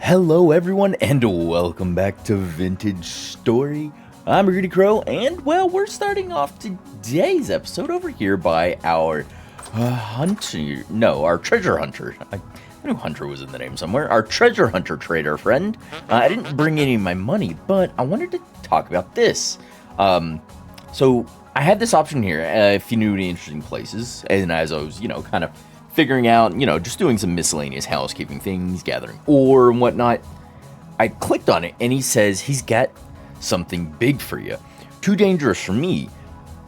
Hello everyone and welcome back to Vintage Story. I'm Rudy Crow and well, we're starting off today's episode over here by our our treasure hunter. I knew hunter was in the name somewhere. Our treasure hunter trader friend. I didn't bring any of my money, but I wanted to talk about this. So I had this option here if you knew any interesting places, and as I was, kind of figuring out, just doing some miscellaneous housekeeping things, gathering ore and whatnot, I clicked on it, and he says he's got something big for you. Too dangerous for me,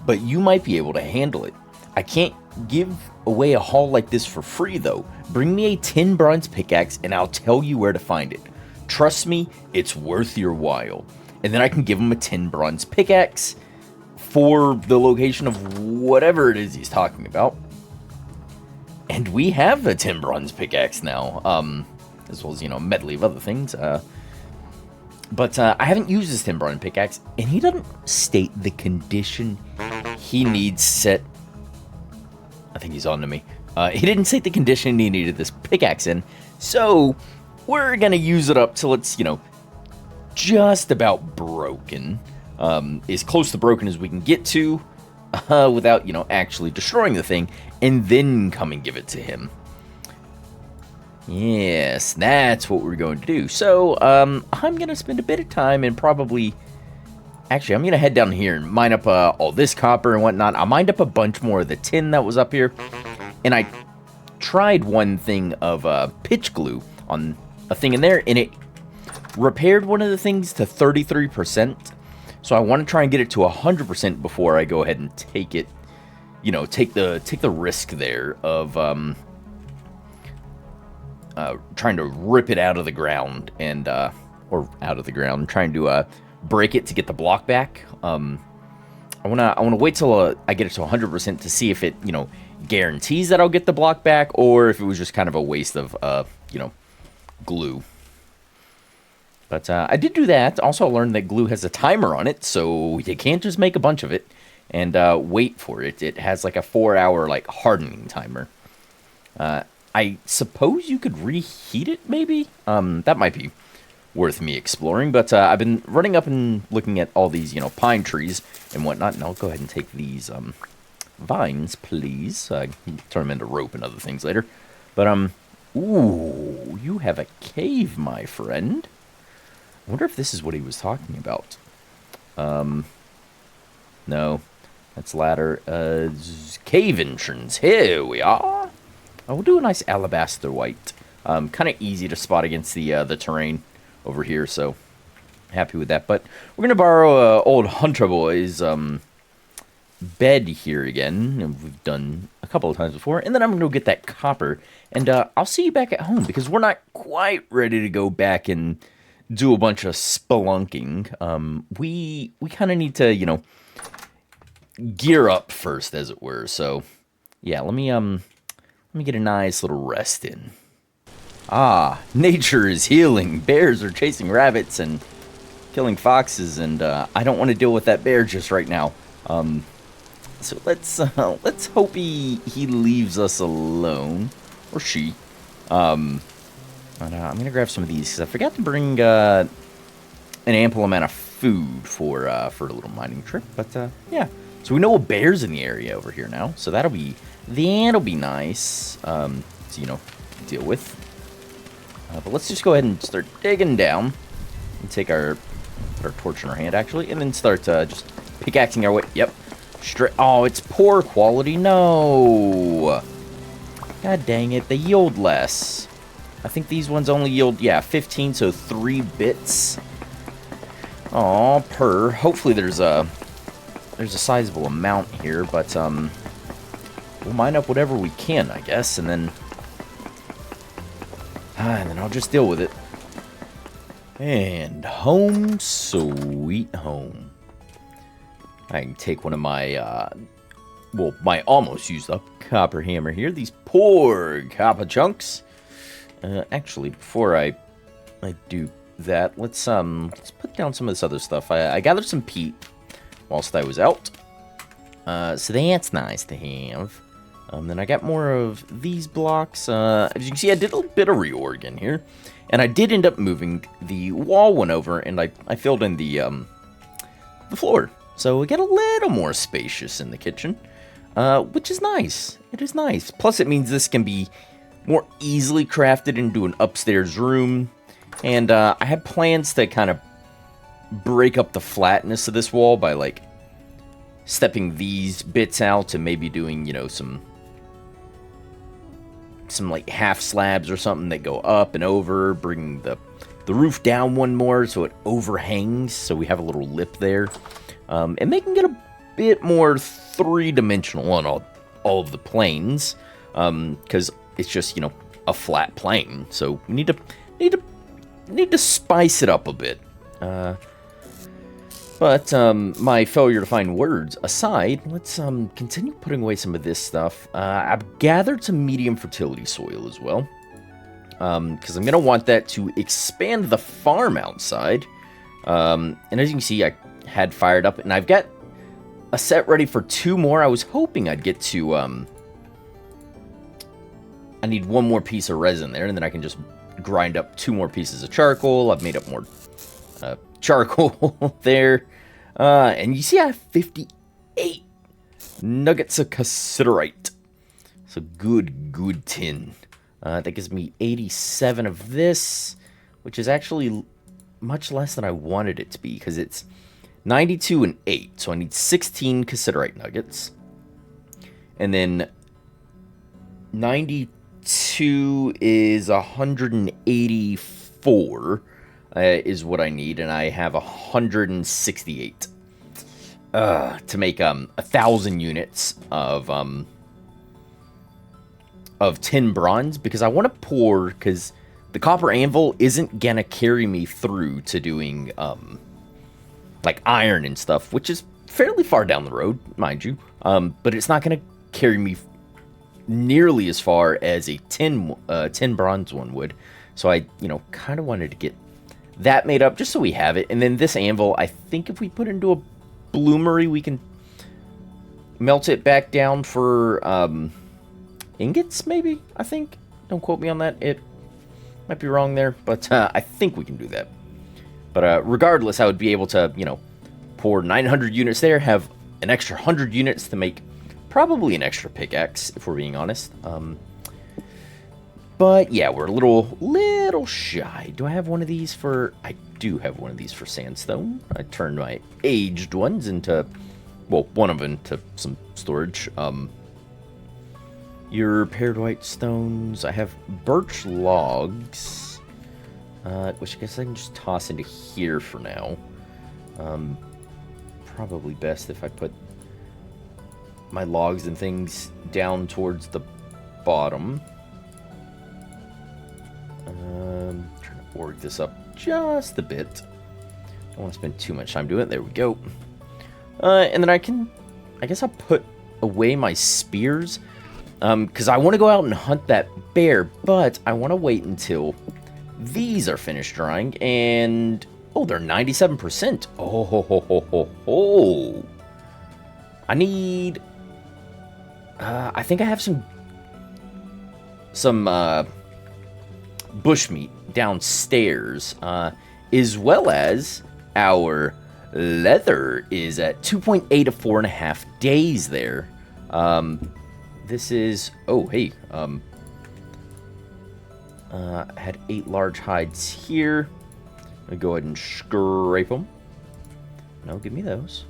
but you might be able to handle it. I can't give away a haul like this for free, though. Bring me a 10 bronze pickaxe, and I'll tell you where to find it. Trust me, it's worth your while. And then I can give him a 10 bronze pickaxe for the location of whatever it is he's talking about. And we have a 10 bronze pickaxe now, as well as, a medley of other things. But I haven't used this 10 bronze pickaxe, and he doesn't state the condition he needs set. I think he's on to me. He didn't state the condition he needed this pickaxe in, so we're going to use it up till it's, just about broken. As close to broken as we can get to, without, actually destroying the thing, and then come and give it to him. Yes, that's what we're going to do. So, I'm going to spend a bit of time and probably... Actually, I'm going to head down here and mine up all this copper and whatnot. I mined up a bunch more of the tin that was up here. And I tried one thing of pitch glue on a thing in there, and it repaired one of the things to 33%. So I want to try and get it to 100% before I go ahead and take it, take the risk there of trying to rip it out of the ground and trying to break it to get the block back. I wanna wait till I get it to 100% to see if it guarantees that I'll get the block back, or if it was just kind of a waste of glue. But I did do that. Also, I learned that glue has a timer on it, so you can't just make a bunch of it and wait for it. It has like a 4-hour hardening timer. I suppose you could reheat it, maybe? That might be worth me exploring. But I've been running up and looking at all these, pine trees and whatnot. And I'll go ahead and take these vines, please. Turn them into rope and other things later. But, ooh, you have a cave, my friend. I wonder if this is what he was talking about. No. That's ladder. Cave entrance. Here we are. We'll do a nice alabaster white. Kind of easy to spot against the terrain over here, so happy with that. But we're going to borrow old Hunter Boy's bed here again. We've done a couple of times before. And then I'm going to go get that copper. And I'll see you back at home, because we're not quite ready to go back and do a bunch of spelunking. We kind of need to, gear up first, as it were. So, yeah, let me get a nice little rest in. Ah, nature is healing. Bears are chasing rabbits and killing foxes, and I don't want to deal with that bear just right now. So let's hope he leaves us alone, or she. But, I'm going to grab some of these, because I forgot to bring an ample amount of food for a little mining trip. But, yeah. So we know a bear's in the area over here now. So that'll be nice to, deal with. But let's just go ahead and start digging down. And put our torch in our hand, actually. And then start just pickaxing our way. Yep. Oh, it's poor quality. No. God dang it. They yield less. I think these ones only yield, 15, so 3 bits. Aw, per. Hopefully there's a sizable amount here, but we'll mine up whatever we can, I guess, and then I'll just deal with it. And home sweet home. I can take one of my my almost used up copper hammer here. These poor copper chunks. Actually, before I do that, let's put down some of this other stuff. I gathered some peat whilst I was out, so that's nice to have. Then I got more of these blocks. As you can see, I did a little bit of reorg in here, And I did end up moving the wall one over, and I filled in the floor. So we get a little more spacious in the kitchen, which is nice. It is nice. Plus, it means this can be more easily crafted into an upstairs room. And I had plans to kind of break up the flatness of this wall by, like, stepping these bits out and maybe doing, you know, some like half slabs or something that go up and over, bringing the roof down one more so it overhangs, so we have a little lip there, and making it a bit more three-dimensional on all of the planes, because it's just, you know, a flat plane, so we need to spice it up a bit. But my failure to find words aside, let's continue putting away some of this stuff. I've gathered some medium fertility soil as well, because I'm going to want that to expand the farm outside. And as you can see, I had fired up, and I've got a set ready for 2 more. I was hoping I'd get to... I need 1 more piece of resin there, and then I can just grind up 2 more pieces of charcoal. I've made up more charcoal there. And you see I have 58 nuggets of cassiterite. So good tin. That gives me 87 of this, which is actually much less than I wanted it to be, because it's 92 and 8. So I need 16 cassiterite nuggets. And then 92 is 184. Is what I need, and I have 168 to make 1,000 units of tin bronze, because I want to pour, because the copper anvil isn't gonna carry me through to doing like iron and stuff, which is fairly far down the road, mind you, but it's not gonna carry me nearly as far as a tin bronze one would. So I, you know, kind of wanted to get that made up just so we have it. And then this anvil, I think if we put it into a bloomery, we can melt it back down for ingots, maybe, I think. Don't quote me on that. It might be wrong there, but I think we can do that. But regardless, I would be able to, you know, pour 900 units there, have an extra 100 units to make probably an extra pickaxe, if we're being honest. But yeah, we're a little shy. Do I have one of these for... I do have one of these for sandstone. I turned my aged ones into... Well, one of them into some storage. Your paired white stones. I have birch logs. Which I guess I can just toss into here for now. Probably best if I put my logs and things down towards the bottom. Trying to org this up just a bit. Don't want to spend too much time doing it. There we go. And then I guess I'll put away my spears, because I want to go out and hunt that bear, but I want to wait until these are finished drying, and oh, they're 97%. Oh, ho, ho, ho, ho, ho. I need... I think I have some bushmeat downstairs, as well as our leather is at 2.8 to 4.5 days there. This is... Oh, hey. I had 8 large hides here. I'm going to go ahead and scrape them. No, give me those.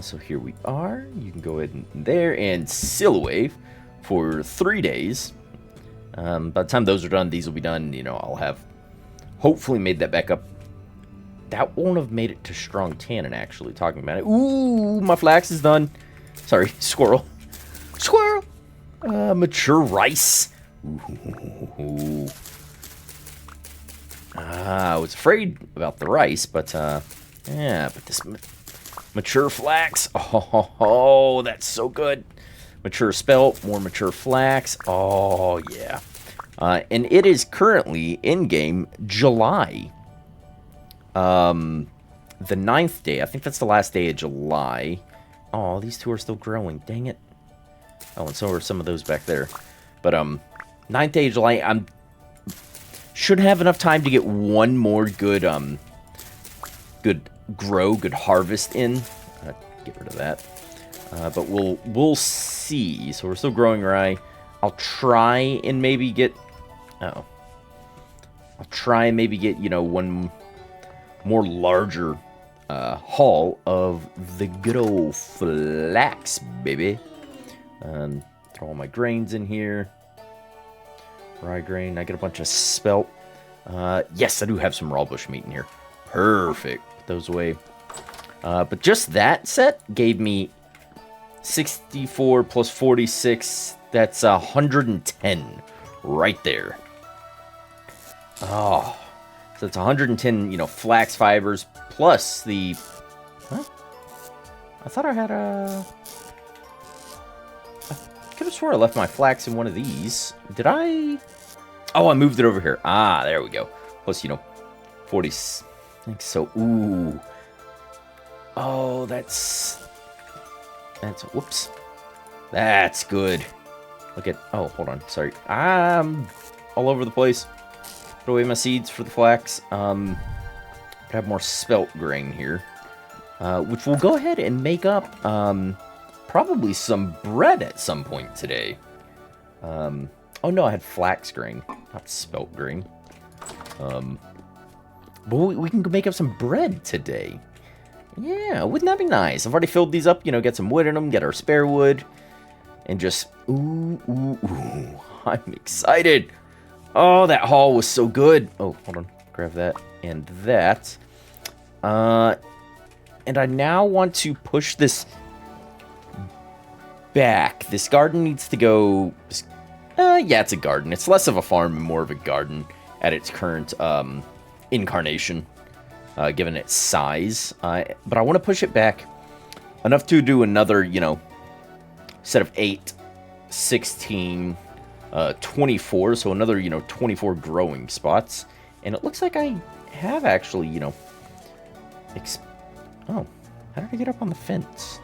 So here we are. You can go ahead and there and seal away for 3 days. By the time those are done, these will be done. You know, I'll have hopefully made that back up. That won't have made it to strong tannin, actually, talking about it. Ooh, my flax is done. Sorry, squirrel. Squirrel! Mature rice. Ooh. I was afraid about the rice, but, yeah, but this mature flax. Oh, that's so good. Mature spelt, more mature flax. Oh, yeah. And it is currently, in-game, July. The 9th day. I think that's the last day of July. Oh, these two are still growing. Dang it. Oh, and so are some of those back there. But, 9th day of July, I'm Should have enough time to get one more good, good harvest in. Get rid of that. But we'll see. So we're still growing rye. I'll try and maybe get... I'll try and maybe get, one more larger haul of the good old flax, baby. Throw all my grains in here. Rye grain. I get a bunch of spelt. Yes, I do have some raw bush meat in here. Perfect. Put those away. But just that set gave me 64 plus 46. That's 110 right there. Oh, so it's 110, flax fibers plus the... Huh? I thought I had a... I could have swore I left my flax in one of these. Did I? Oh, I moved it over here. Ah, there we go. Plus, 40... I think so. Ooh. Oh, that's... Whoops. That's good. Look at... Oh, hold on. Sorry. I'm all over the place. Put away my seeds for the flax. Have more spelt grain here. Which we'll go ahead and make up probably some bread at some point today. Oh no, I had flax grain, not spelt grain. But we can make up some bread today. Yeah, wouldn't that be nice? I've already filled these up, get some wood in them, get our spare wood. And just, ooh, I'm excited. Oh, that haul was so good. Oh, hold on. Grab that and that. And I now want to push this back. This garden needs to go... yeah, it's a garden. It's less of a farm and more of a garden at its current incarnation, given its size. But I want to push it back enough to do another, set of 8, 16... 24, so another, 24 growing spots. And it looks like I have actually, oh, how did I get up on the fence?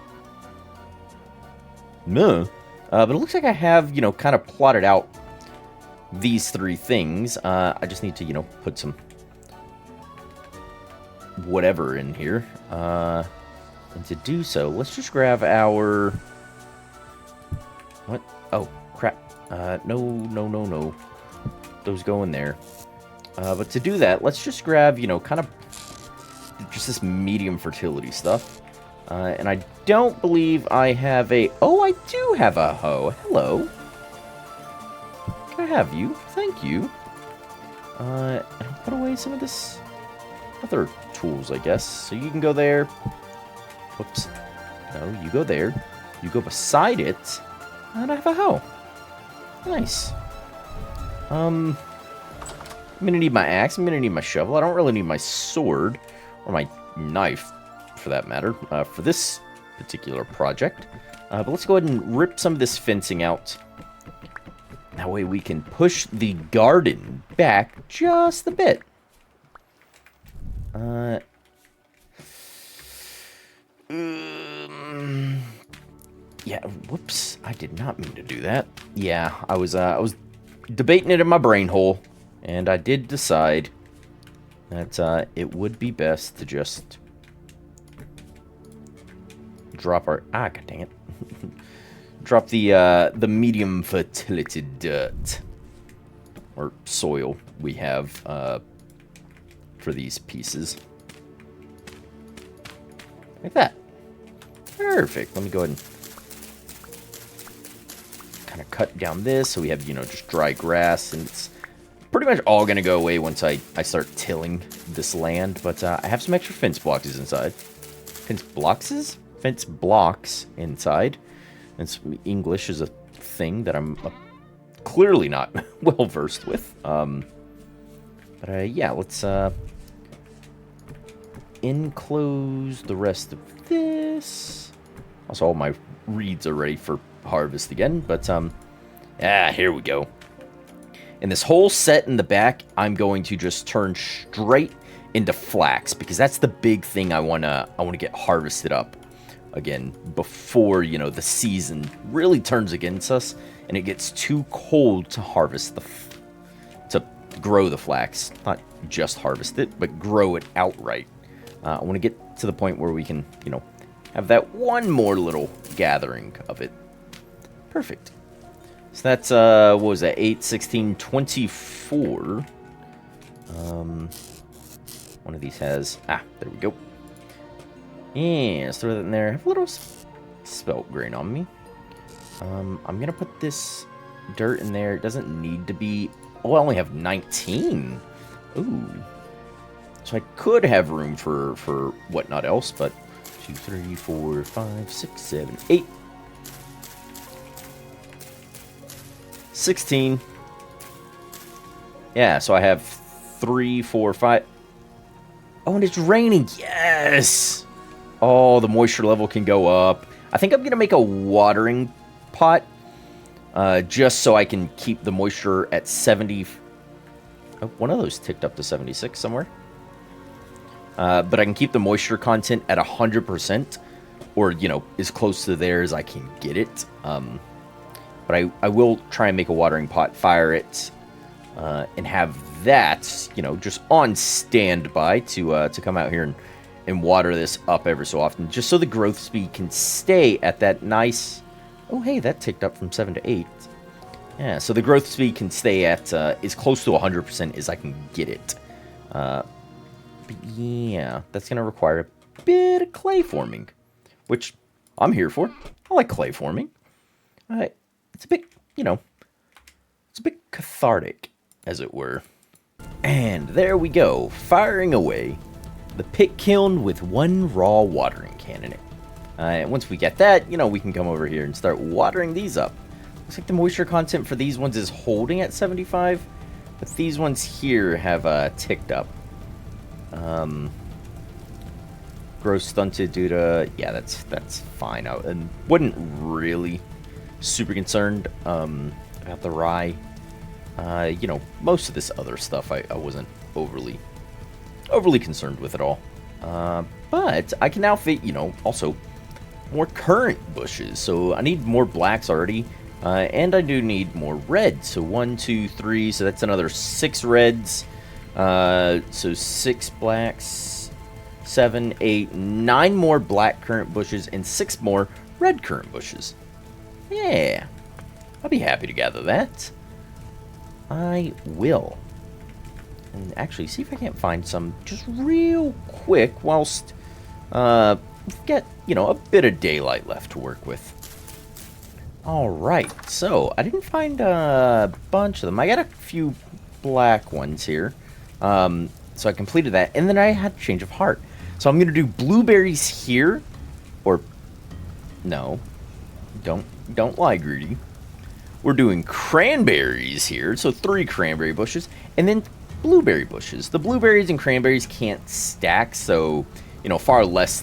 No. But it looks like I have, kind of plotted out these 3 things. I just need to, put some whatever in here. And to do so, let's just grab our... What? Oh, crap. No. Those go in there. But to do that, let's just grab, kind of just this medium fertility stuff. And I don't believe I have a... Oh, I do have a hoe. Hello. Can I have you? Thank you. And I'll put away some of this other tools, I guess. So you can go there. Whoops. No, you go there. You go beside it. And I have a hoe. Nice. I'm gonna need my axe. I'm gonna need my shovel. I don't really need my sword. Or my knife, for that matter. For this particular project. But let's go ahead and rip some of this fencing out. That way we can push the garden back just a bit. Yeah, whoops. I did not mean to do that. Yeah, I was debating it in my brain hole, and I did decide that it would be best to just drop our... Ah, god dang it. Drop the medium fertility dirt or soil we have for these pieces. Like that. Perfect. Let me go ahead and kind of cut down this so we have, just dry grass, and it's pretty much all going to go away once I start tilling this land, but I have some extra fence blocks inside. Fence blocks inside. And English is a thing that I'm clearly not well versed with. But yeah, let's enclose the rest of this. Also, all my reeds are ready for harvest again, but here we go. And this whole set in the back, I'm going to just turn straight into flax, because that's the big thing I wanna get harvested up again before, the season really turns against us and it gets too cold to harvest to grow the flax. Not just harvest it, but grow it outright. I want to get to the point where we can, have that one more little gathering of it. Perfect. So that's, what was that, 8, 16, 24. One of these has, there we go. Yeah, let's throw that in there. I have a little spelt grain on me. I'm going to put this dirt in there. It doesn't need to be, I only have 19. Ooh. So I could have room for whatnot else, but 2, 3, 4, 5, 6, 7, 8. 16. Yeah, so I have 3, 4, 5. Oh, and it's raining. Yes! Oh, the moisture level can go up. I think I'm going to make a watering pot just so I can keep the moisture at 70. Oh, one of those ticked up to 76 somewhere. But I can keep the moisture content at 100%, or, as close to there as I can get it. But I will try and make a watering pot, fire it, and have that, just on standby to come out here and water this up every so often, just so the growth speed can stay at that nice... Oh, hey, that ticked up from 7 to 8. Yeah, so the growth speed can stay at as close to 100% as I can get it. But yeah, that's going to require a bit of clay forming, which I'm here for. I like clay forming. It's a bit, it's a bit cathartic, as it were. And there we go, firing away the pit kiln with one raw watering can in it. And once we get that, we can come over here and start watering these up. Looks like the moisture content for these ones is holding at 75, but these ones here have ticked up. Grow stunted due to... Yeah, that's fine. I wasn't really super concerned about the rye. Most of this other stuff I wasn't overly concerned with at all. But I can now fit, also more currant bushes. So I need more blacks already. And I do need more reds. So 1, 2, 3. So that's another 6 reds. So 6 blacks. 7, 8, 9 more black currant bushes. And 6 more red currant bushes. Yeah. I'll be happy to gather that. I will. And actually, see if I can't find some just real quick whilst we've got, a bit of daylight left to work with. Alright, so I didn't find a bunch of them. I got a few black ones here. So I completed that, and then I had a change of heart. So I'm going to do blueberries here, or, no, don't lie, Greedy. We're doing cranberries here, so 3 cranberry bushes, and then blueberry bushes. The blueberries and cranberries can't stack, so, far less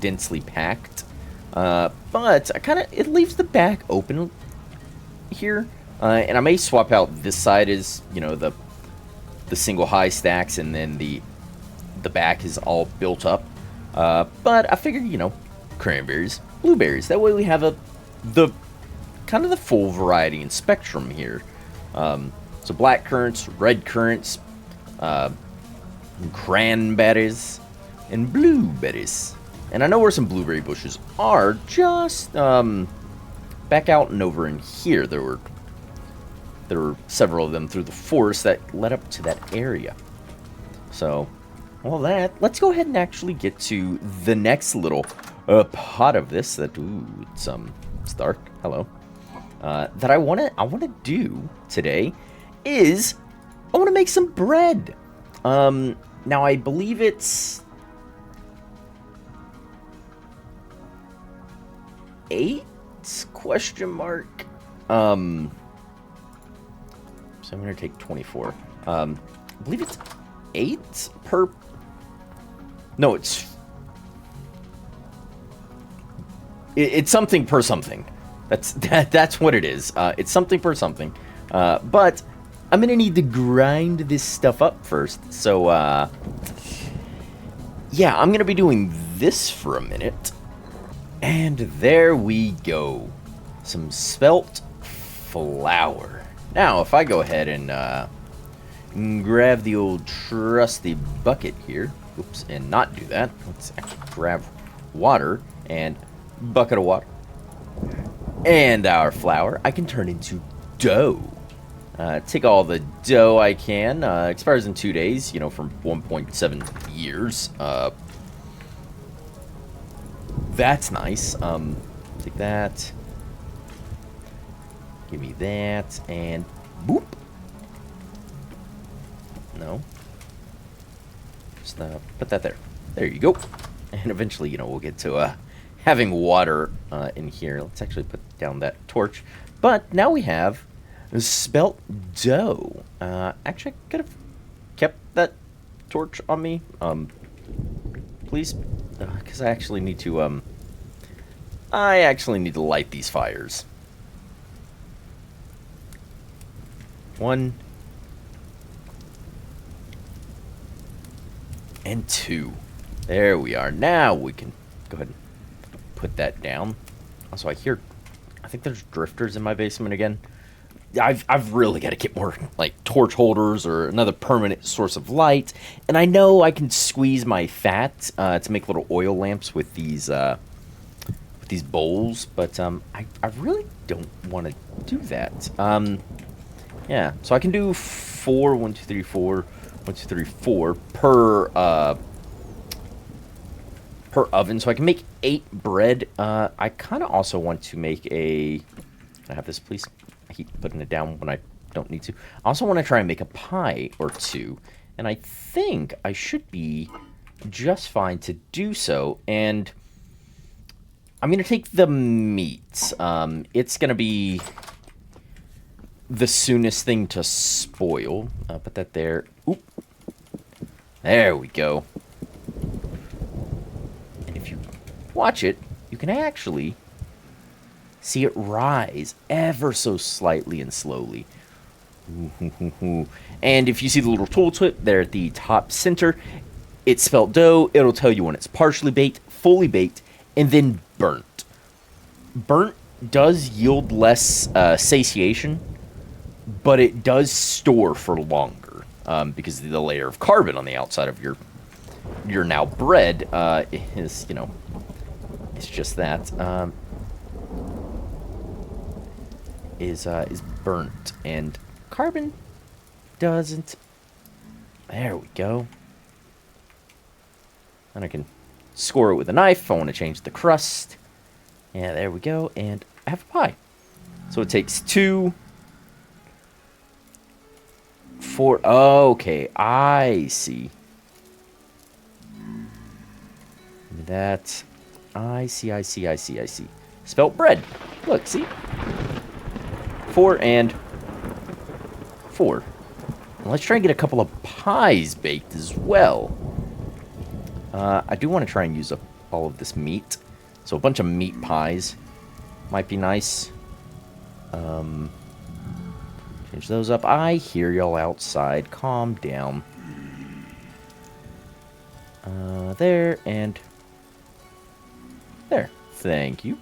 densely packed. But it leaves the back open here, and I may swap out this side as, the single high stacks, and then the back is all built up. But I figured, cranberries, blueberries. That way we have the full variety and spectrum here. So black currants, red currants, cranberries, and blueberries. And I know where some blueberry bushes are, just back out and over in here. There were several of them through the forest that led up to that area. So, all that. Let's go ahead and actually get to the next little pot of this. That it's dark. Hello. That I wanna do today is I wanna make some bread. Now I believe it's 8 question mark. So I'm gonna take 24. I believe it's 8 per. No, it's something per something. That's what it is. It's something per something. But I'm gonna need to grind this stuff up first. So yeah, I'm gonna be doing this for a minute. And there we go. Some spelt flour. Now, if I go ahead and grab the old trusty bucket here. Oops, and not do that. Let's actually grab water and bucket of water. And our flour I can turn into dough. Take all the dough I can. Expires in 2 days, you know, from 1.7 years. That's nice. Take that. Give me that, and boop. No. Just put that there. There you go. And eventually, you know, we'll get to having water in here. Let's actually put down that torch. But now we have spelt dough. Actually, I could have kept that torch on me. Please, because I actually need to. I actually need to light these fires. 1 and 2. There we are. Now we can go ahead and put that down. Also, I think there's drifters in my basement again. I've really got to get more like torch holders or another permanent source of light. And I know I can squeeze my fat to make little oil lamps with these bowls, but I really don't want to do that. Yeah, so I can do 4, 1, 2, 3, 4, 1, 2, 3, 4 per oven, so I can make 8 bread. I kind of also want to make a. Can I have this, please? I keep putting it down when I don't need to. I also want to try and make a pie or 2, and I think I should be just fine to do so. And I'm gonna take the meat. It's gonna be the soonest thing to spoil. Put that there. Oop. There we go. And if you watch it, you can actually see it rise ever so slightly and slowly. And if you see the little tooltip there at the top center, it's spelt dough. It'll tell you when it's partially baked, fully baked, and then burnt. Burnt does yield less satiation, but it does store for longer because the layer of carbon on the outside of your now bread is, you know, it's just that is burnt, and carbon doesn't. There we go. And I can score it with a knife if I want to change the crust. Yeah, there we go, and I have a pie. So it takes 2, 4. Okay, I see. That. I see. Spelt bread. Look, see? 4 and 4. And let's try and get a couple of pies baked as well. I do want to try and use up all of this meat. So a bunch of meat pies might be nice. Change those up. I hear y'all outside. Calm down. There and there. Thank you.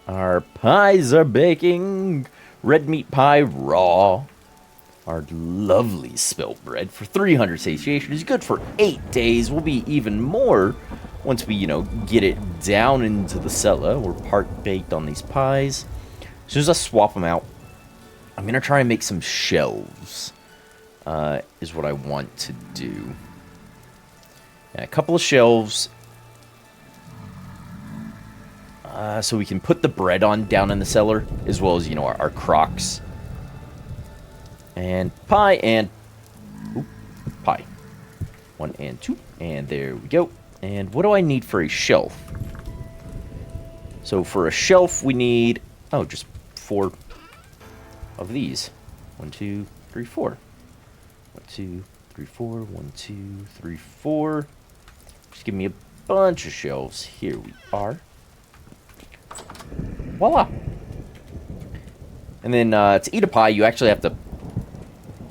Our pies are baking. Red meat pie raw. Our lovely spelt bread for 300 satiation is good for 8 days. Will be even more once we, you know, get it down into the cellar. We're part baked on these pies. As soon as I swap them out, I'm going to try and make some shelves, is what I want to do. And a couple of shelves, so we can put the bread on down in the cellar, as well as, you know, our crocks. And pie and pie. 1 and 2. And there we go. And what do I need for a shelf? So for a shelf, we need, just 4 of these. 1, 2, 3, 4. 1, 2, 3, 4. 1, 2, 3, 4. Just give me a bunch of shelves. Here we are. Voila. And then to eat a pie, you actually have to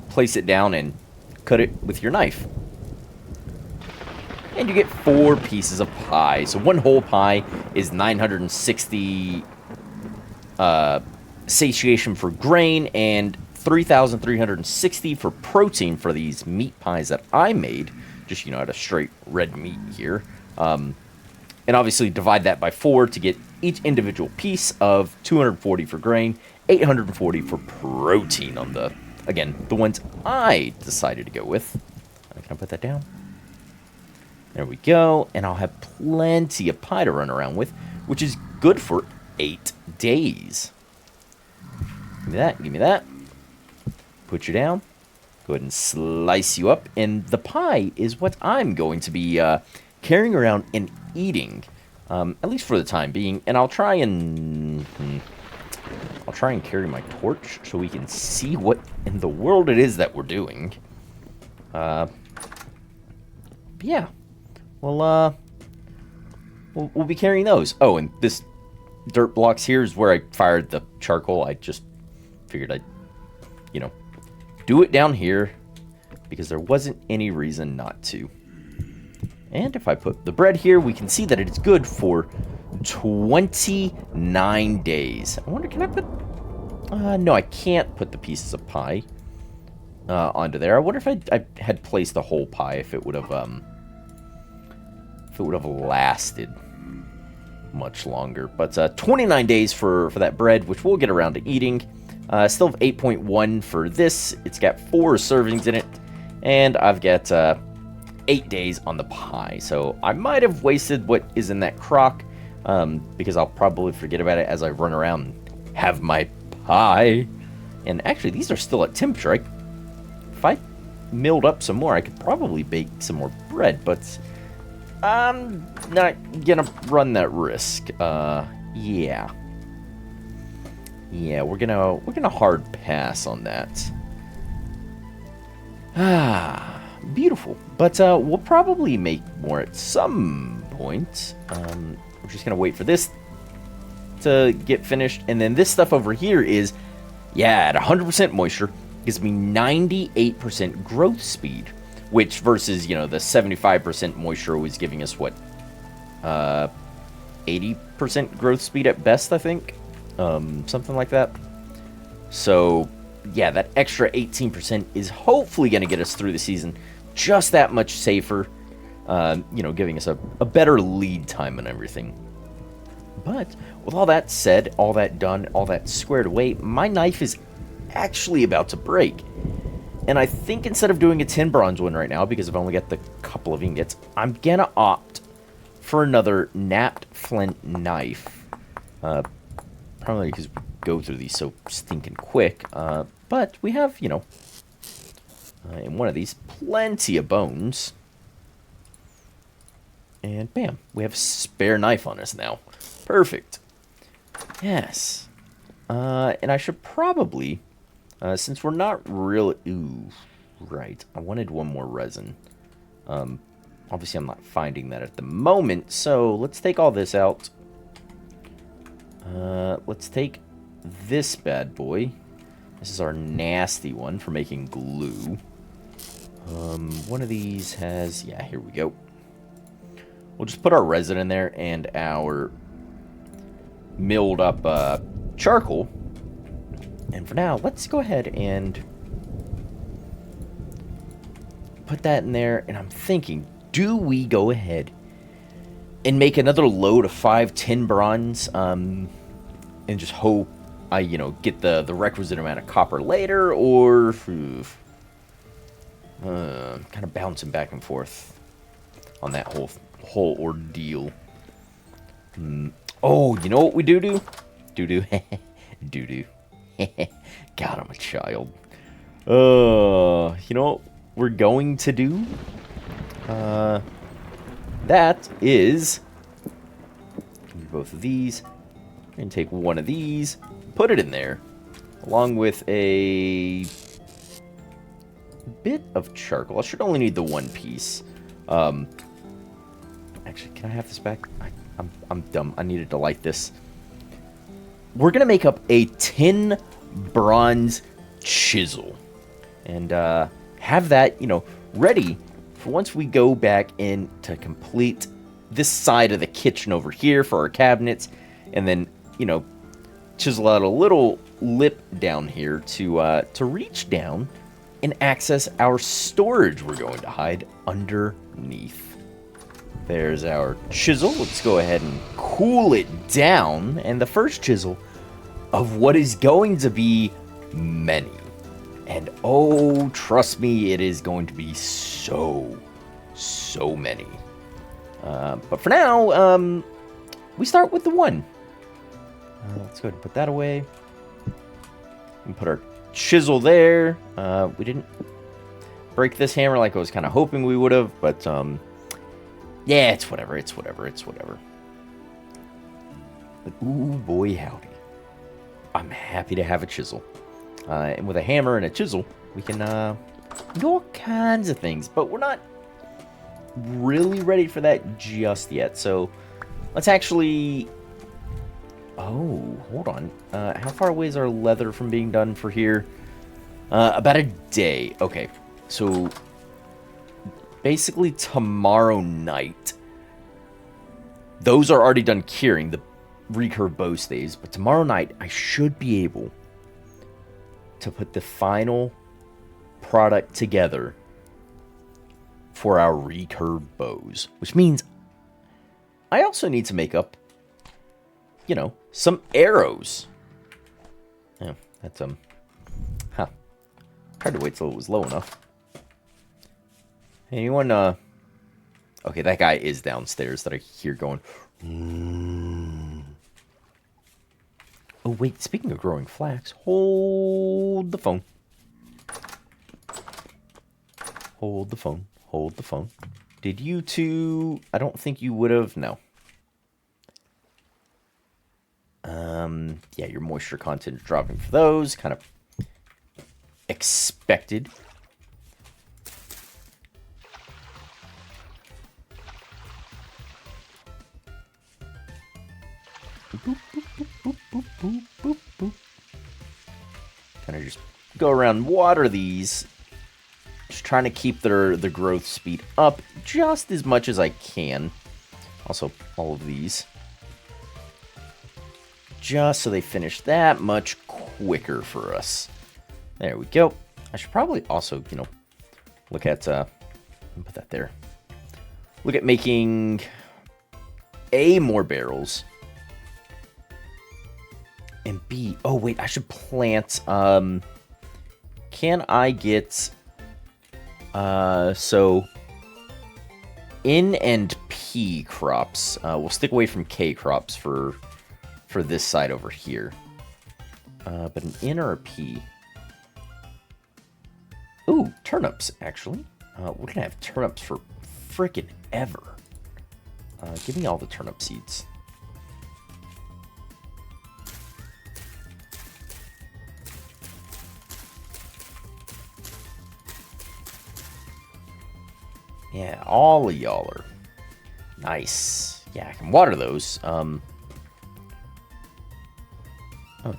place it down and cut it with your knife. And you get 4 pieces of pie. So 1 whole pie is 960 satiation for grain and 3,360 for protein for these meat pies that I made. Just, out of straight red meat here. And obviously divide that by 4 to get each individual piece of 240 for grain, 840 for protein on the, again, the ones I decided to go with. Can I put that down? There we go. And I'll have plenty of pie to run around with, which is good for 8 days. Give me that, give me that. Put you down. Go ahead and slice you up. And the pie is what I'm going to be carrying around and eating, at least for the time being. And I'll try and carry my torch so we can see what in the world it is that we're doing. Yeah, we'll be carrying those. Oh, and this dirt blocks here is where I fired the charcoal. I just figured I'd, do it down here because there wasn't any reason not to. And if I put the bread here, we can see that it is good for 29 days. I wonder, can I put... no, I can't put the pieces of pie onto there. I wonder if I had placed the whole pie, if it would have lasted much longer. But 29 days for that bread, which we'll get around to eating. Still have 8.1 for this. It's got 4 servings in it. And I've got 8 days on the pie. So I might have wasted what is in that crock, because I'll probably forget about it as I run around and have my pie. And actually, these are still at temperature. If I milled up some more, I could probably bake some more bread, but I'm not gonna run that risk. Yeah, we're gonna hard pass on that. Beautiful. But we'll probably make more at some point. We're just gonna wait for this to get finished, and then this stuff over here is, at 100% moisture, gives me 98% growth speed, which versus, the 75% moisture was giving us, what, 80% growth speed at best, I think? Something like that. So, that extra 18% is hopefully going to get us through the season just that much safer, giving us a better lead time and everything. But with all that said, all that done, all that squared away, my knife is actually about to break. And I think instead of doing a 10 bronze one right now, because I've only got the couple of ingots, I'm gonna opt for another knapped flint knife. Probably because we go through these so stinking quick. But we have, in one of these, plenty of bones. And bam, we have a spare knife on us now. Perfect. Yes. And I should probably, since we're not really... Ooh, right. I wanted one more resin. Obviously, I'm not finding that at the moment, so let's take all this out. Let's take this bad boy. This is our nasty one for making glue. One of these has... Yeah, here we go. We'll just put our resin in there and our milled up charcoal. And for now, let's go ahead and put that in there. And I'm thinking, do we go ahead and make another load of 5 tin bronze, and just hope I, get the requisite amount of copper later, or kind of bouncing back and forth on that whole ordeal. Oh, you know what we do? Do-do. Do-do. God, I'm a child. You know what we're going to do? That is... both of these. And take one of these, put it in there, along with a bit of charcoal. I should only need the one piece. Actually, can I have this back? I'm dumb. I needed to light this. We're gonna make up a tin bronze chisel, and have that, ready for once we go back in to complete this side of the kitchen over here for our cabinets, and then, chisel out a little lip down here to reach down and access our storage we're going to hide underneath. There's our chisel. Let's go ahead and cool it down. And the first chisel of what is going to be many. And oh, trust me, it is going to be so many. But for now, we start with the one. Let's go ahead and put that away. And put our chisel there. We didn't break this hammer like I was kind of hoping we would have, but yeah, it's whatever. But ooh, boy, howdy. I'm happy to have a chisel. And with a hammer and a chisel, we can do all kinds of things. But we're not really ready for that just yet. So let's actually... Oh, hold on. How far away is our leather from being done for here? About a day. Okay, so basically tomorrow night. Those are already done curing, the recurve bow stays. But tomorrow night, I should be able to put the final product together for our recurve bows. Which means I also need to make up, you know, some arrows. Yeah, that's, tried to wait till it was low enough. Anyone, okay, that guy is downstairs that I hear going. Oh, wait, speaking of growing flax, hold the phone. Hold the phone. Did you two... I don't think you would have... No. Yeah, your moisture content is dropping for those. Kind of expected. Kind of just go around and water these. Just trying to keep the growth speed up just as much as I can. Also, all of these. Just so they finish that much quicker for us. There we go. I should probably also, you know, look at, put that there. Look at making A, more barrels. And B, oh wait, I should plant, can I get, so N and P crops, we'll stick away from K crops for this side over here. But an N or a P? Ooh, turnips, actually. We're going to have turnips for frickin' ever. Give me all the turnip seeds. Yeah, all of y'all are nice. Yeah, I can water those. Oh,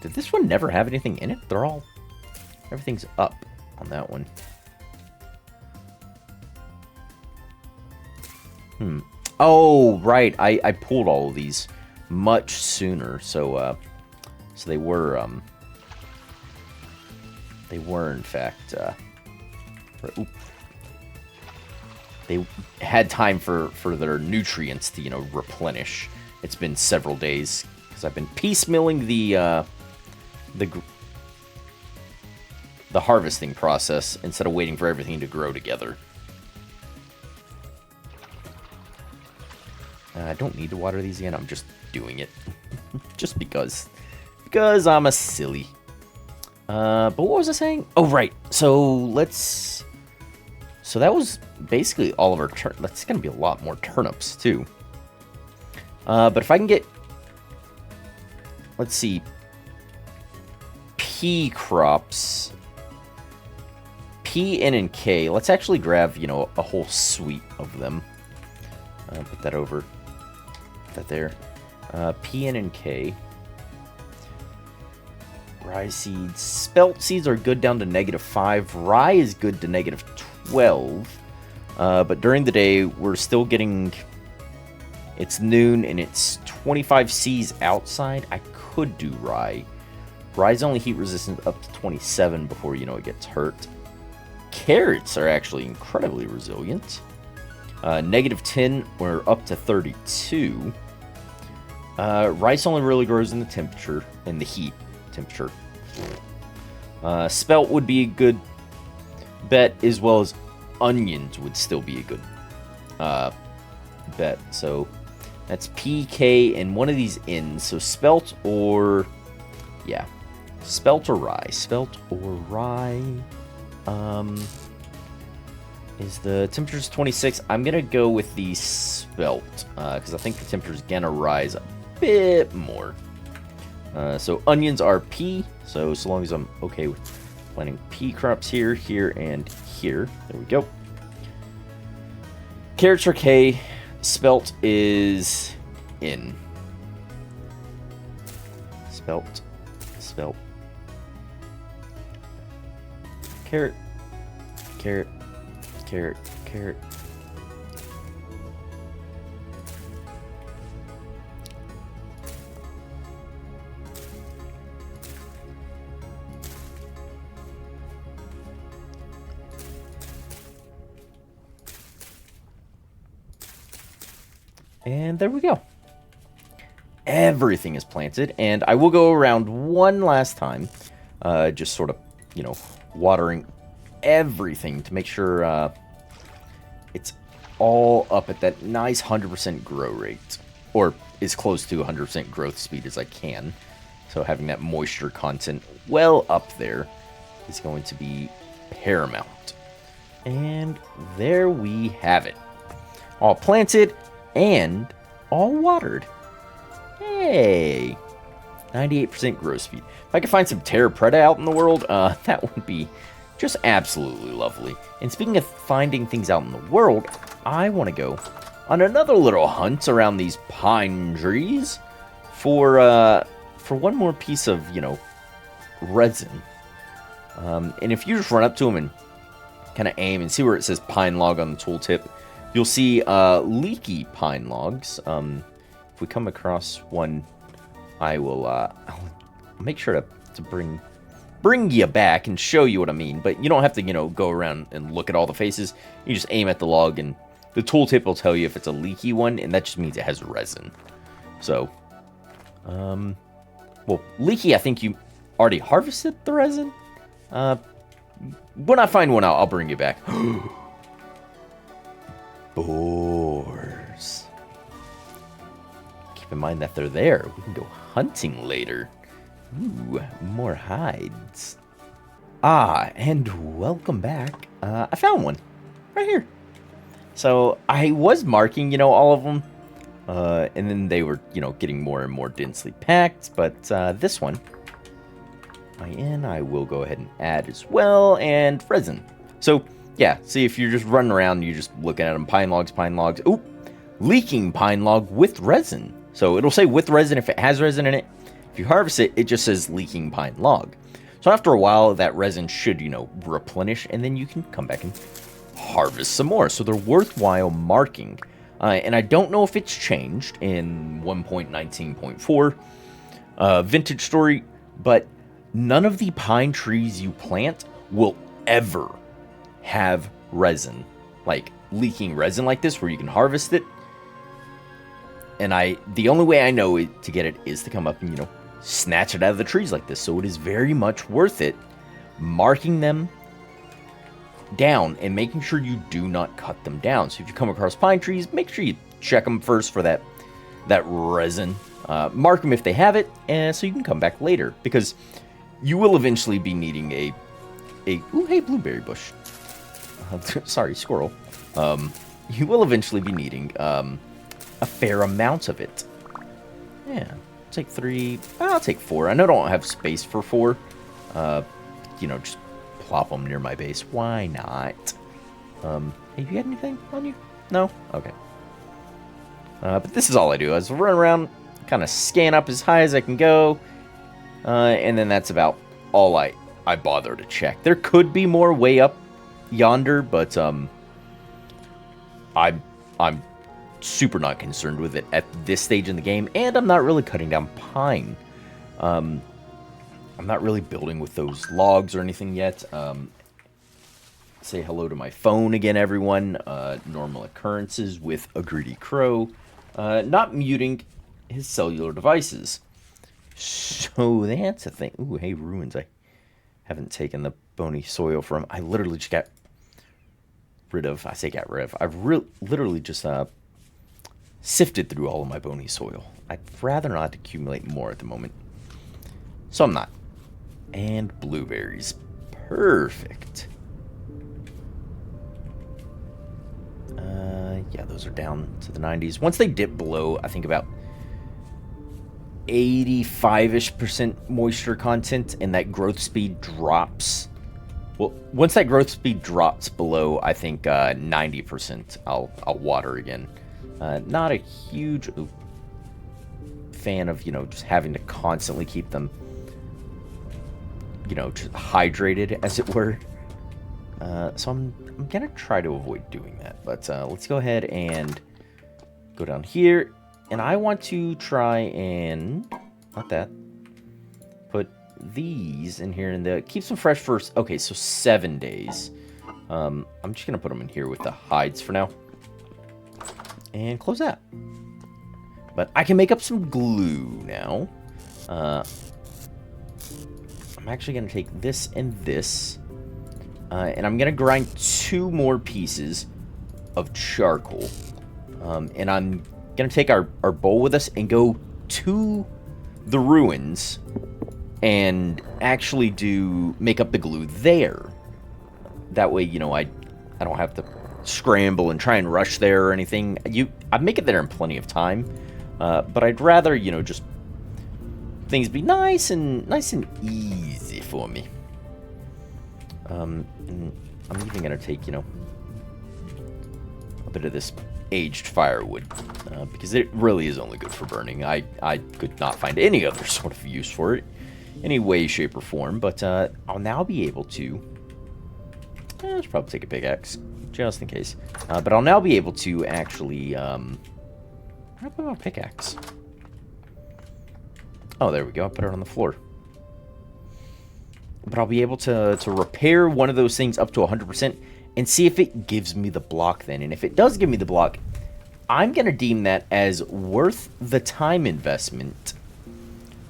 did this one never have anything in it? They're all... Everything's up on that one. Oh, right. I pulled all of these much sooner. So they were in fact, they had time for their nutrients to, you know, replenish. It's been several days because I've been piecemealing the harvesting process instead of waiting for everything to grow together. I don't need to water these again. I'm just doing it just because I'm a silly. But what was I saying? Oh, right. So that was basically all of our that's going to be a lot more turnips too. But if I can get, let's see, P crops, P, N, and K. Let's actually grab, you know, a whole suite of them. Put that over. Put that there. P, N, and K. Rye seeds. Spelt seeds are good down to -5. Rye is good to -12. But during the day, we're still getting... It's noon, and it's 25 Cs outside. I could do rye. Rye's only heat resistant up to 27 before, it gets hurt. Carrots are actually incredibly resilient. -10 or up to 32. Rice only really grows in the heat temperature. Spelt would be a good bet, as well as onions would still be a good bet. So that's P, K, and one of these N's. So spelt or rye. Spelt or rye. Is the temperature's 26? I'm gonna go with the spelt because I think the temperature's gonna rise a bit more. So onions are P. So long as I'm okay with planting pea crops here, here, and here. There we go. Carrots are K. Spelt is N. Spelt. Carrot. And there we go. Everything is planted, and I will go around one last time, just sort of, watering everything to make sure it's all up at that nice 100% grow rate, or as close to 100% growth speed as I can. So having that moisture content well up there is going to be paramount. And there we have it. All planted and all watered. Hey! 98% growth speed. If I could find some Terra Preta out in the world, that would be just absolutely lovely. And speaking of finding things out in the world, I want to go on another little hunt around these pine trees for one more piece of, resin. And if you just run up to them and kind of aim and see where it says pine log on the tooltip, you'll see leaky pine logs. If we come across one, I'll make sure to bring you back and show you what I mean. But you don't have to, go around and look at all the faces. You just aim at the log, and the tooltip will tell you if it's a leaky one, and that just means it has resin. So, well, leaky, I think you already harvested the resin. When I find one, I'll bring you back. Boars. Keep in mind that they're there. We can go hunting later. Ooh, more hides. And welcome back. I found one. Right here. So, I was marking, all of them. And then they were, getting more and more densely packed. But this one, I will go ahead and add as well. And resin. So, yeah, see, if you're just running around, you're just looking at them. Pine logs. Ooh, leaking pine log with resin. So, it'll say with resin if it has resin in it. If you harvest it, it just says leaking pine log. So after a while, that resin should, replenish, and then you can come back and harvest some more. So they're worthwhile marking. And I don't know if it's changed in 1.19.4 Vintage Story, but none of the pine trees you plant will ever have resin, like leaking resin like this, where you can harvest it. And the only way I know to get it is to come up and, snatch it out of the trees like this. So it is very much worth it marking them down and making sure you do not cut them down. So if you come across pine trees, make sure you check them first for that resin. Mark them if they have it, and so you can come back later, because you will eventually be needing ooh, hey, blueberry bush. Sorry, squirrel. You will eventually be needing a fair amount of it. Yeah, take 3. I'll take 4. I know I don't have space for 4. Just plop them near my base. Why not? Hey, you got anything on you? No? Okay. But this is all I do. I just run around, kind of scan up as high as I can go, and then that's about all I bother to check. There could be more way up yonder, but I'm super not concerned with it at this stage in the game, and I'm not really cutting down pine I'm not really building with those logs or anything yet. Say hello to my phone again, everyone. Normal occurrences with a greedy crow. Not muting his cellular devices. So that's a thing. Ooh, hey, ruins. I haven't taken the bony soil from. I literally just got rid of. I say got rid of. I've literally just sifted through all of my bony soil. I'd rather not accumulate more at the moment. So I'm not. And blueberries. Perfect. Yeah, those are down to the 90s. Once they dip below, I think about 85-ish% moisture content, and that growth speed drops. Well, once that growth speed drops below, I think 90%, I'll water again. Not a huge fan of, just having to constantly keep them, just hydrated, as it were. So I'm going to try to avoid doing that. But let's go ahead and go down here. And I want to try and, not that, put these in here. And keep them fresh first. Okay, so 7 days. I'm just going to put them in here with the hides for now. And close that. But I can make up some glue now. I'm actually going to take this and this. And I'm going to grind 2 more pieces of charcoal. And I'm going to take our bowl with us and go to the ruins and actually make up the glue there. That way, I don't have to scramble and try and rush there or anything. I'd make it there in plenty of time. But I'd rather, just things be nice and easy for me. And I'm even going to take, a bit of this aged firewood, because it really is only good for burning. I could not find any other sort of use for it, any way, shape, or form, but I'll now be able to, I should probably take a pickaxe, just in case, but I'll now be able to actually, where did I put my pickaxe? Oh, there we go, I put it on the floor. But I'll be able to repair one of those things up to 100% and see if it gives me the block then. And if it does give me the block, I'm going to deem that as worth the time investment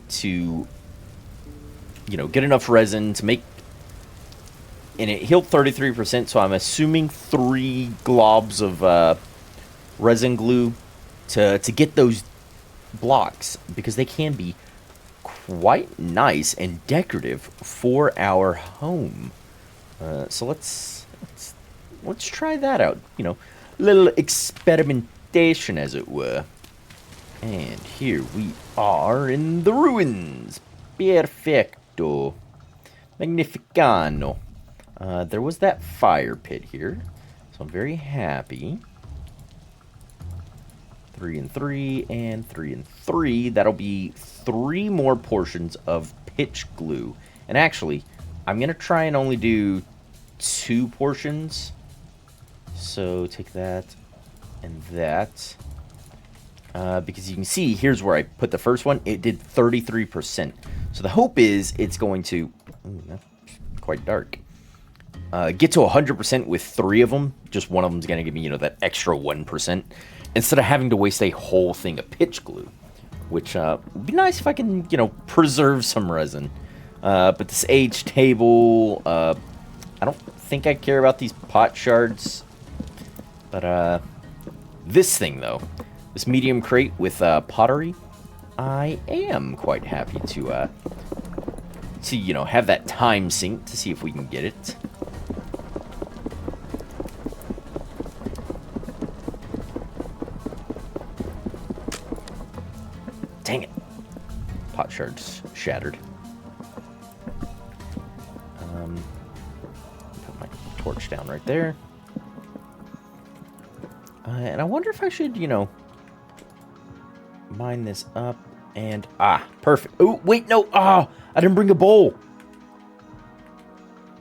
to, get enough resin to make... And it healed 33%, so I'm assuming 3 globs of resin glue to get those blocks, because they can be quite nice and decorative for our home. So let's try that out. Little experimentation, as it were. And here we are in the ruins. Perfecto. Magnificano. There was that fire pit here, so I'm very happy. 3 and 3 and 3 and 3. That'll be 3 more portions of pitch glue. And actually, I'm going to try and only do 2 portions. So take that and that. Because you can see, here's where I put the first one. It did 33%. So the hope is it's going to... Ooh, that's quite dark. Get to 100% with 3 of them. Just one of them is going to give me, that extra 1%. Instead of having to waste a whole thing of pitch glue. Which would be nice if I can, preserve some resin. But this aged table, I don't think I care about these pot shards. But this thing, though, this medium crate with pottery, I am quite happy to have that time sink to see if we can get it. Dang it. Pot shards shattered. Put my torch down right there. And I wonder if I should, mine this up and... perfect. Oh, wait, no. I didn't bring a bowl.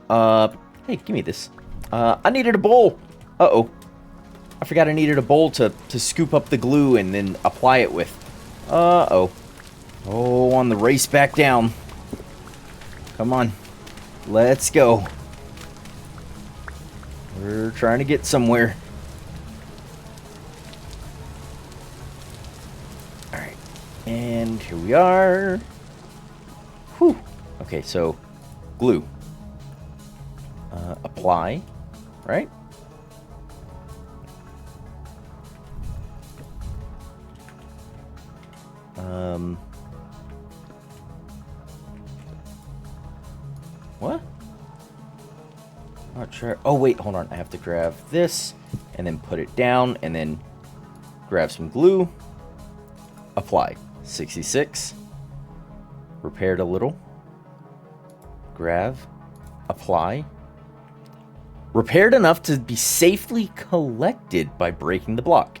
Hey, give me this. I needed a bowl. Uh-oh. I forgot I needed a bowl to scoop up the glue and then apply it with. Uh-oh. Oh, on the race back down. Come on. Let's go. We're trying to get somewhere. Alright. And here we are. Whew. Okay, so glue. Apply. Right? What? Not sure. Oh, wait, hold on. I have to grab this and then put it down and then grab some glue. Apply. 66. Repaired a little. Grab. Apply. Repaired enough to be safely collected by breaking the block.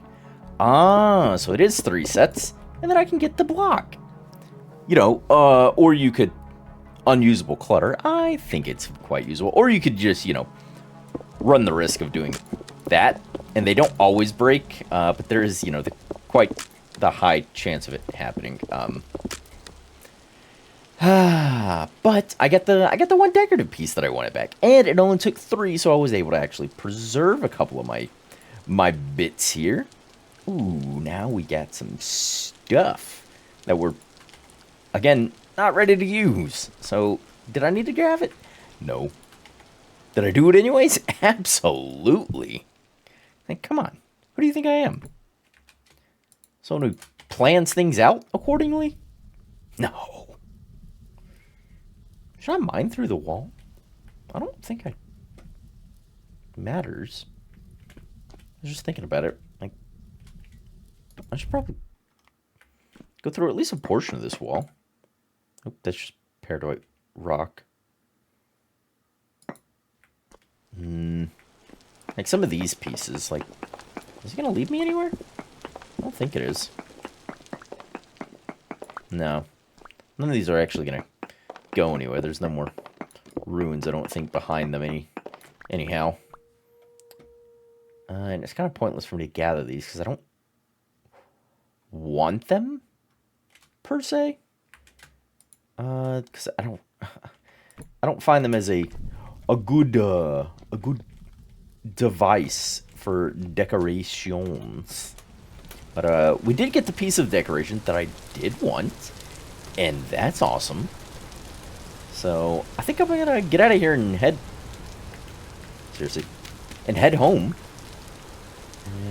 Ah, so it is 3 sets. And then I can get the block. You know, or you could... Unusable clutter. I think it's quite usable. Or you could just, you know, run the risk of doing that. And they don't always break, but there is, you know, quite the high chance of it happening. But I got the one decorative piece that I wanted back. And it only took 3, so I was able to actually preserve a couple of my bits here. Ooh, now we got some stuff that we're, again, not ready to use. So, did I need to grab it? No. Did I do it anyways? Absolutely. Like, come on. Who do you think I am? Someone who plans things out accordingly? No. Should I mine through the wall? I don't think it matters. I was just thinking about it. Like, I should probably go through at least a portion of this wall. Oh, that's just peridot rock. Like some of these pieces, like, is it gonna lead me anywhere? I don't think it is. No. None of these are actually gonna go anywhere. There's no more ruins, I don't think, behind them anyhow. And it's kind of pointless for me to gather these, because I don't want them, per se. Because I don't find them as a good device for decorations. But we did get the piece of decoration that I did want, and that's awesome. So I think I'm gonna get out of here and head home.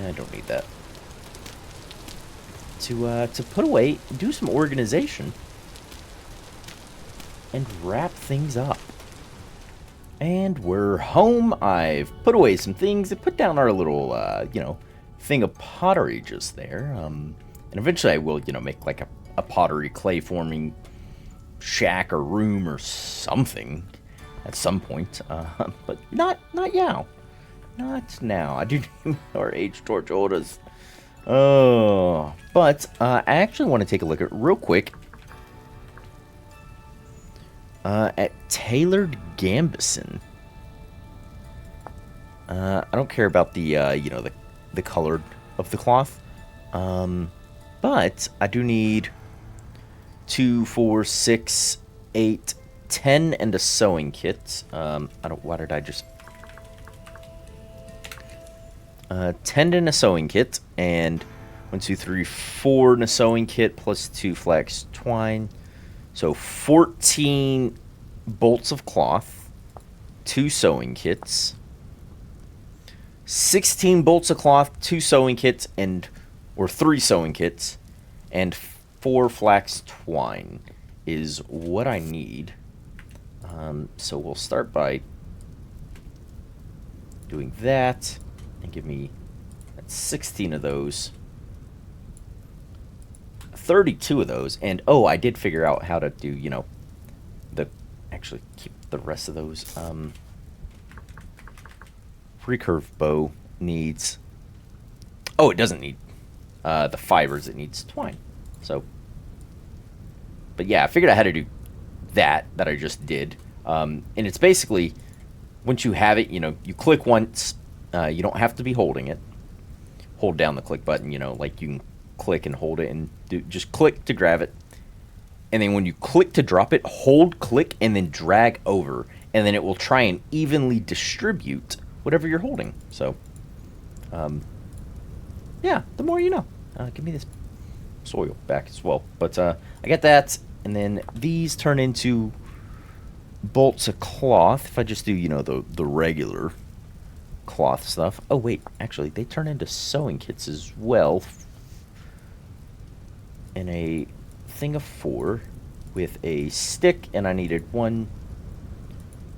I don't need that. To put away, do some organization. And wrap things up. And we're home. I've put away some things. I put down our little, you know, thing of pottery just there. And eventually I will, you know, make like a pottery clay forming shack or room or something at some point. But not now. Not now. I do need more H-torch orders. Oh, but I actually want to take a look at real quick. At Tailored Gambison. I don't care about the, you know, the color of the cloth. But I do need 2, 4, 6, 8, 10, and a sewing kit. Why did I just... 10 in a sewing kit, and 1, 2, 3, 4 in a sewing kit, plus 2 flax twine. So 14 bolts of cloth, 2 sewing kits, 16 bolts of cloth, 2 sewing kits, or 3 sewing kits, and 4 flax twine is what I need. So we'll start by doing that, and give me 16 of those. 32 of those, and oh, I did figure out how to do, you know, actually keep the rest of those. Recurve bow needs, oh, it doesn't need the fibers, it needs twine. So, but yeah, I figured out how to do that I just did. And it's basically, once you have it, you know, you click once, you don't have to be holding it. Hold down the click button, you know, like you can click and hold it and just click to grab it. And then when you click to drop it, hold click and then drag over. And then it will try and evenly distribute whatever you're holding. So, yeah, the more you know. Give me this soil back as well. But I got that. And then these turn into bolts of cloth. If I just do, the regular cloth stuff. Oh, wait. Actually, they turn into sewing kits as well. In a thing of 4 with a stick. And I needed 1,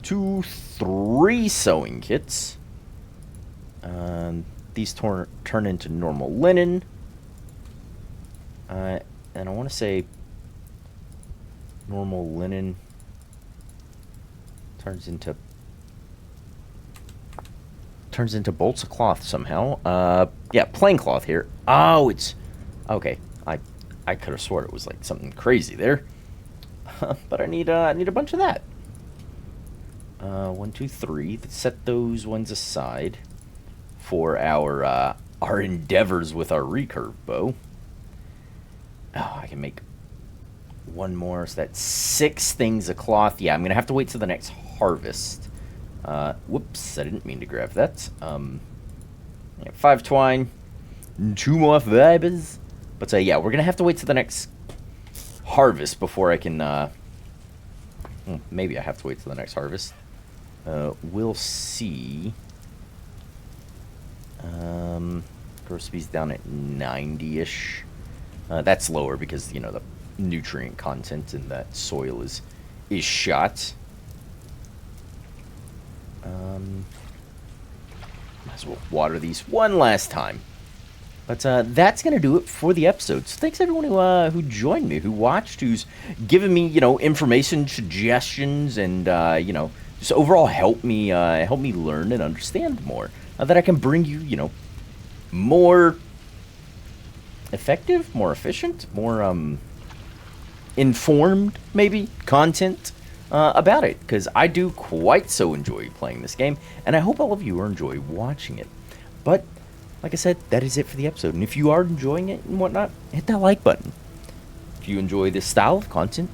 2, 3 sewing kits. These turn into normal linen. And I want to say normal linen turns into bolts of cloth somehow. Yeah, plain cloth here. Oh, it's okay. I could have sworn it was like something crazy there. But I need a bunch of that. 1, 2, 3. Let's set those ones aside for our endeavors with our recurve bow. Oh, I can make one more. So that's 6 things of cloth. Yeah, I'm gonna have to wait till the next harvest. Whoops, I didn't mean to grab that. 5 twine, 2 more fibers. But yeah, we're gonna have to wait till the next harvest before I can. Maybe I have to wait till the next harvest. We'll see. Grocery's down at 90-ish. That's lower because the nutrient content in that soil is shot. Might as well water these one last time. But that's going to do it for the episode. So thanks everyone who joined me, who watched, who's given me, information, suggestions, and, just overall help me learn and understand more. That I can bring you, more effective, more efficient, more informed, maybe, content about it. Because I do quite so enjoy playing this game, and I hope all of you are enjoying watching it. But like I said, that is it for the episode. And if you are enjoying it and whatnot, hit that like button. If you enjoy this style of content,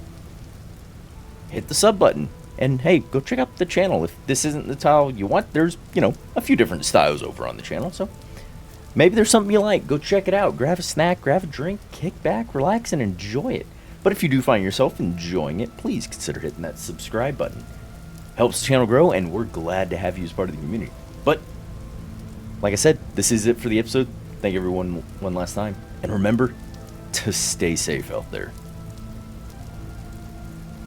hit the sub button. And hey, go check out the channel. If this isn't the style you want, there's, a few different styles over on the channel. So maybe there's something you like. Go check it out. Grab a snack, grab a drink, kick back, relax, and enjoy it. But if you do find yourself enjoying it, please consider hitting that subscribe button. Helps the channel grow, and we're glad to have you as part of the community. But like I said, this is it for the episode. Thank everyone one last time. And remember to stay safe out there.